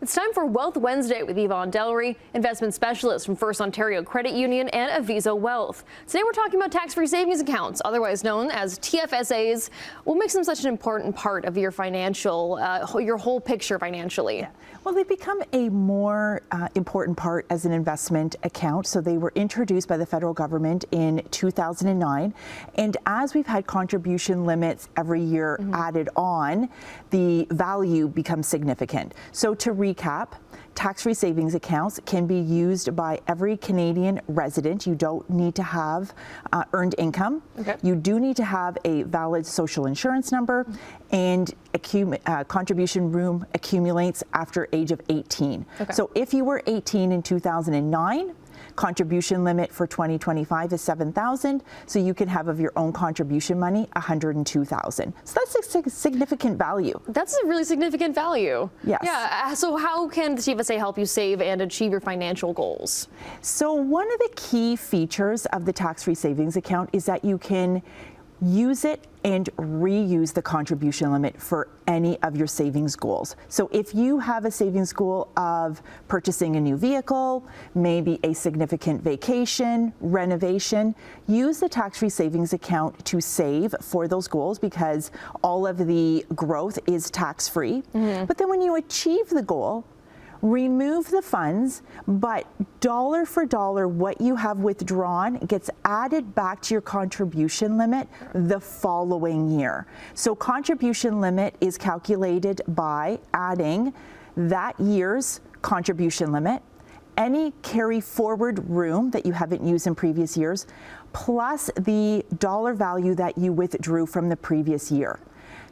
It's time for Wealth Wednesday with Yvonne Delry, investment specialist from FirstOntario Credit Union and Aviso Wealth. Today we're talking about tax-free savings accounts, otherwise known as TFSAs. What makes them such an important part of your financial, your whole picture financially? Yeah. Well, they've become a more important part as an investment account. So they were introduced by the federal government in 2009. And as we've had contribution limits every year added on, the value becomes significant. So to recap, tax-free savings accounts can be used by every Canadian resident. You don't need to have earned income. Okay. You do need to have a valid social insurance number, and contribution room accumulates after age of 18. Okay. So if you were 18 in 2009, contribution limit for 2025 is $7,000, so you can have of your own contribution money $102,000. So that's a significant value. That's a really significant value. Yes. Yeah. So how can the TFSA help you save and achieve your financial goals? So one of the key features of the tax-free savings account is that you can use it and reuse the contribution limit for any of your savings goals. So if you have a savings goal of purchasing a new vehicle, maybe a significant vacation, renovation, use the tax-free savings account to save for those goals because all of the growth is tax-free. But then when you achieve the goal, remove the funds, but dollar for dollar, what you have withdrawn gets added back to your contribution limit the following year. So contribution limit is calculated by adding that year's contribution limit, any carry forward room that you haven't used in previous years, plus the dollar value that you withdrew from the previous year.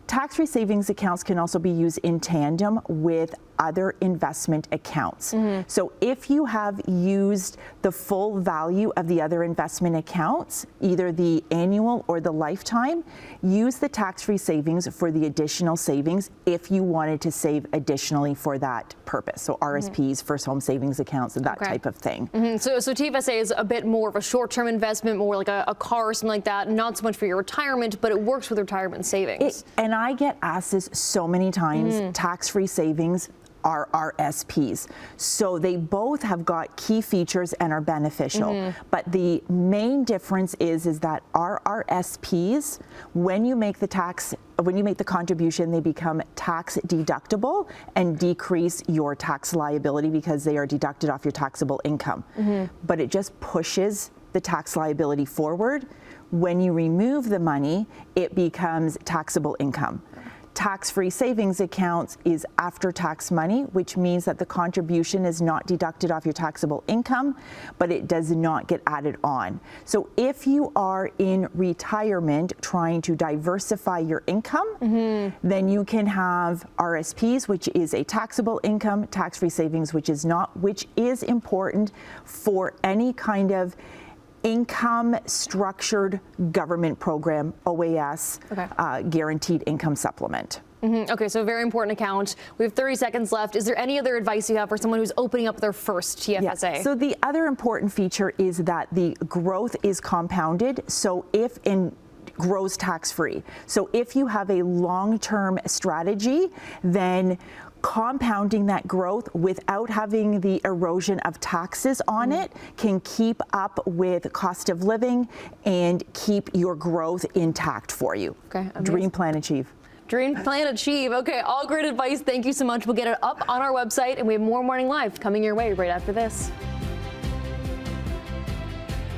Tax-free savings accounts can also be used in tandem with other investment accounts. So if you have used the full value of the other investment accounts, either the annual or the lifetime, use the tax-free savings for the additional savings if you wanted to save additionally for that purpose. So RSPs, first home savings accounts, and that type of thing. So TFSA is a bit more of a short-term investment, more like a car or something like that, not so much for your retirement, but it works with retirement savings. And I get asked this so many times, tax-free savings are RSPs. So they both have got key features and are beneficial. But the main difference is that our RSPs, when you make the contribution, they become tax deductible and decrease your tax liability because they are deducted off your taxable income. But it just pushes the tax liability forward. When you remove the money, it becomes taxable income. Tax-free savings accounts is after-tax money, which means that the contribution is not deducted off your taxable income, but it does not get added on. So if you are in retirement trying to diversify your income, then you can have RSPs, which is a taxable income, tax-free savings, which is not, which is important for any kind of income structured government program, OAS, guaranteed income supplement. Okay, so a very important account. We have 30 seconds left. Is there any other advice you have for someone who's opening up their first TFSA? Yeah. So the other important feature is that the growth is compounded. So grows tax-free. So if you have a long-term strategy, then compounding that growth without having the erosion of taxes on it can keep up with cost of living and keep your growth intact for you. Okay, Dream, plan, achieve. Dream, plan, achieve. Okay, all great advice. Thank you so much. We'll get it up on our website, and we have more Morning Live coming your way right after this.